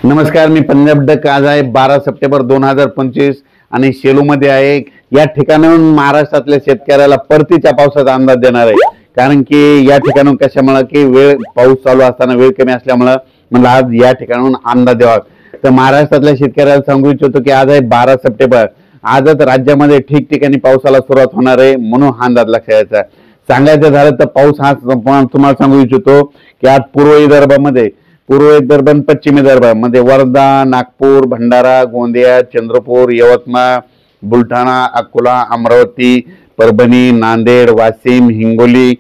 नमस्कार, मी पंजाब डक. आज आहे 12 सप्टेंबर 2025 आणि शेलूमध्ये आहे. या ठिकाणाहून महाराष्ट्रातल्या शेतकऱ्याला परतीच्या पावसाचा अंदाज देणार आहे. कारण की या ठिकाणून कशामुळे की पाऊस चालू असताना वेळ कमी असल्यामुळे मला आज या ठिकाणाहून अंदाज द्यावा. तर महाराष्ट्रातल्या शेतकऱ्याला सांगू इच्छितो की आज आहे 12 सप्टेंबर. आजच राज्यामध्ये ठिकठिकाणी पावसाला सुरुवात होणार आहे, म्हणून हा अंदाज लक्षात घ्यायचा. सांगायचं झालं तर पाऊस हा तुम्हाला सांगू इच्छितो की आज पूर्व विदर्भ आणि पश्चिम विदर्भामध्ये वर्धा, नागपूर, भंडारा, गोंदिया, चंद्रपूर, यवतमाळ, बुलढाणा, अकोला, अमरावती, परभणी, नांदेड, वाशिम, हिंगोली,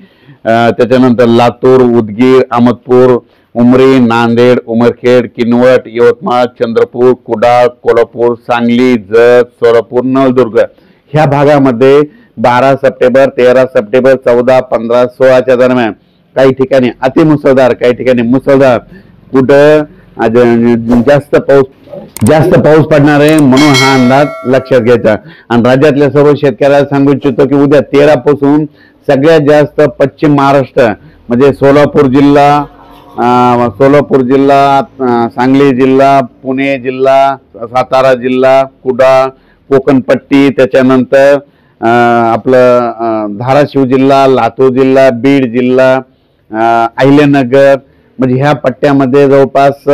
त्याच्यानंतर लातूर, उदगीर, अहमदपूर, उमरी, नांदेड, उमरखेड, किनवट, यवतमाळ, चंद्रपूर, कुडाळ, कोल्हापूर, सांगली, जत, सोलापूर, नळदुर्ग ह्या भागामध्ये 12 सप्टेंबर, 13 सप्टेंबर, 14, 15, 16च्या दरम्यान काही ठिकाणी अतिमुसळधार, काही ठिकाणी मुसळधार, कुठं जास्त पाऊस पडणार आहे, म्हणून हा अंदाज लक्षात घ्यायचा. आणि राज्यातल्या सर्व शेतकऱ्याला सांगू इच्छितो की उद्या 13 पासून सगळ्यात जास्त पश्चिम महाराष्ट्र म्हणजे सोलापूर जिल्हा, सांगली जिल्हा, पुणे जिल्हा, सातारा जिल्हा, कुडाळ, कोकणपट्टी, त्याच्यानंतर आपलं धाराशिव जिल्हा, लातूर जिल्हा, बीड जिल्हा, अहिल्यानगर म्हणजे ह्या पट्ट्यामध्ये जवळपास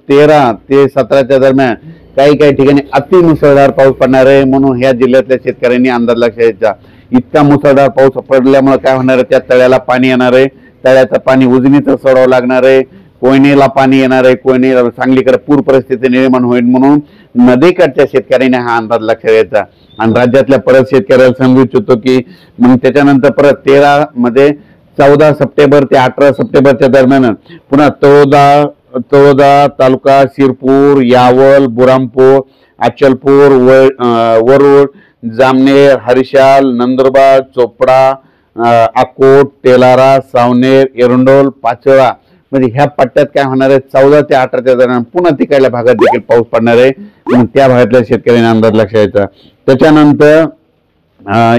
13 ते 17च्या दरम्यान काही ठिकाणी अतिमुसळधार पाऊस पडणार आहे, म्हणून ह्या जिल्ह्यातल्या शेतकऱ्यांनी अंदाज लक्षात घ्यायचा. इतका मुसळधार पाऊस पडल्यामुळे काय होणार आहे, त्या तळ्याला पाणी येणार आहे, तळ्याचं पाणी उजनीचं सोडावं लागणार आहे, कोयनेला पाणी येणार आहे, कोयने सांगलीकडे पूर परिस्थिती निर्माण होईल, म्हणून नदीकडच्या शेतकऱ्यांनी हा अंदाज लक्षात घ्यायचा. आणि राज्यातल्या परत शेतकऱ्याला सांगू इच्छितो की मग त्याच्यानंतर परत 13 मध्ये 14 सप्टेंबर ते 18 सप्टेंबरच्या दरम्यान पुन्हा तळोदा तालुका, शिरपूर, यावल, बुरामपूर, अचलपूर, वरुड, जामनेर, हरिशाल, नंदुरबार, चोपडा, अकोट, तेलारा, सावनेर, एरंडोल, पाचोळा म्हणजे ह्या पट्ट्यात काय होणार आहे, 14 ते 18च्या दरम्यान पुन्हा तिकडल्या भागात देखील पाऊस पडणार आहे, म्हणून त्या भागातल्या शेतकऱ्यांनी अंदाज लक्षात घ्यायचा. त्याच्यानंतर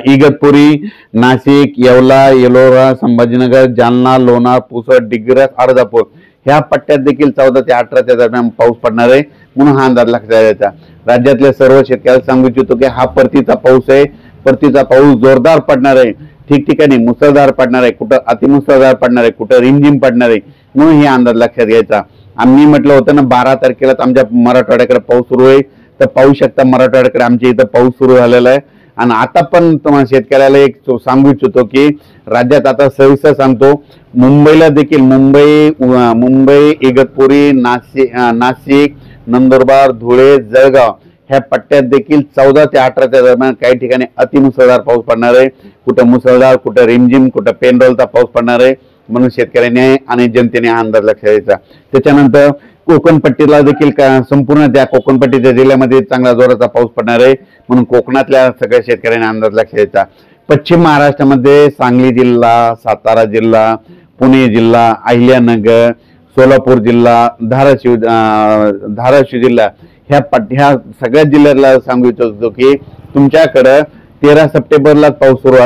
इगतपुरी, नाशिक, येवला, येलोरा, संभाजीनगर, जालना, लोणार, पुसद, डिग्रस, अर्धापूर ह्या पट्ट्यात देखील 14 ते 18च्या दरम्यान पाऊस पडणार आहे, म्हणून हा अंदाज लक्षात घ्यायचा. राज्यातल्या सर्व शेतकऱ्याला सांगू इच्छितो की हा परतीचा पाऊस आहे. परतीचा पाऊस जोरदार पडणार आहे, ठिकठिकाणी मुसळधार पडणार आहे, कुठं अतिमुसळधार पडणार आहे, कुठं रिमझिम पडणार आहे, म्हणून हे अंदाज लक्षात घ्यायचा. आम्ही म्हटलं होतं ना 12 तारखेला आमच्या मराठवाड्याकडे पाऊस सुरू आहे, तर पाहू शकता मराठवाड्याकडे आमच्या इथं पाऊस सुरू झालेला आहे. आणि आता पण तुम्हाला शेतकऱ्याला एक सांगू इच्छितो की राज्यात आता सविस्तर सांगतो, मुंबईला देखील मुंबई, इगतपुरी, नाशिक, नंदुरबार, धुळे, जळगाव ह्या पट्ट्यात देखील 14 ते 18च्या दरम्यान काही ठिकाणी अतिमुसळधार पाऊस पडणार आहे. कुठं मुसळधार, कुठं रिमझिम, कुठं पेनरोलचा पाऊस पडणार आहे, म्हणून शेतकऱ्यांनी आणि जनतेने हा अंदाज लक्षात घ्यायचा. त्याच्यानंतर कोकणपट्टीला देखील संपूर्ण त्या कोकणपट्टीच्या जिल्ह्यामध्ये चांगला जोराचा पाऊस पडणार आहे, म्हणून कोकणातल्या सगळ्या शेतकऱ्यांनी अंदाज लक्षात घ्यायचा. पश्चिम महाराष्ट्रामध्ये सांगली जिल्हा, सातारा जिल्हा, पुणे जिल्हा, अहिल्यानगर, सोलापूर जिल्हा, धाराशिव जिल्हा ह्या सगळ्या जिल्ह्याला सांगू इच्छितो की तुमच्याकडं 13 सप्टेंबरला पाऊस सुरू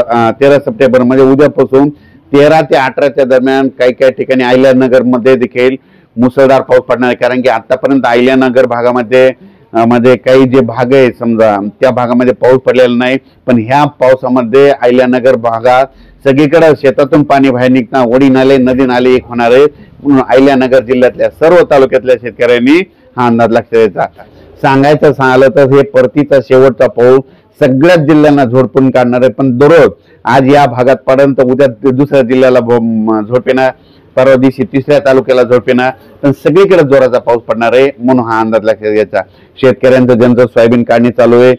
13 सप्टेंबर म्हणजे उद्यापासून 13 ते 18च्या दरम्यान काही ठिकाणी अहिल्यानगर मध्ये देखील मुसळधार पाऊस पडणार आहे. कारण की आतापर्यंत अहिल्यानगर भागामध्ये काही जे भाग आहे समजा त्या भागामध्ये पाऊस पडलेला नाही, पण ह्या पावसामध्ये अहिल्यानगर भागात सगळीकडे शेतातून पाणी बाहेर निघणार, ओढी नाले, नदी नाले एक होणार आहे, म्हणून अहिल्यानगर जिल्ह्यातल्या सर्व तालुक्यातल्या शेतकऱ्यांनी हा अंदाज लक्षात घ्यायचा. सांगायचं झालं तर हे परतीचा शेवटचा पाऊस सगळ्याच जिल्ह्यांना झोडपून काढणार आहे, पण दररोज आज या भागात पर्यंत उद्या दुसऱ्या जिल्ह्याला झोडपेना, परवा दिवशी तिसऱ्या तालुक्याला झोडपेना, पण सगळीकडे जोराचा पाऊस पडणार आहे, म्हणून हा अंदाज लक्षात घ्यायचा. शेतकऱ्यांचं ज्यांचं सोयाबीन काढणी चालू आहे,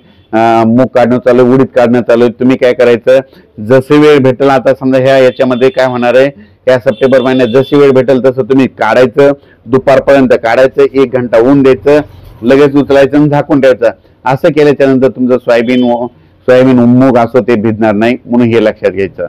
मूग काढणं चालू आहे, उडीद काढणं चालू आहे, तुम्ही काय करायचं, जसे वेळ भेटेल आता समजा याच्यामध्ये काय होणार आहे, या सप्टेंबर महिन्यात जशी वेळ भेटेल तसं तुम्ही काढायचं, दुपारपर्यंत काढायचं, 1 घंटा ऊन द्यायचं, लगेच उचलायचं आणि झाकून ठेवायचं. असं केल्याच्या नंतर तुमचं सोयाबीन मूग असो ते भिजणार नाही, म्हणून हे लक्षात घ्यायचं.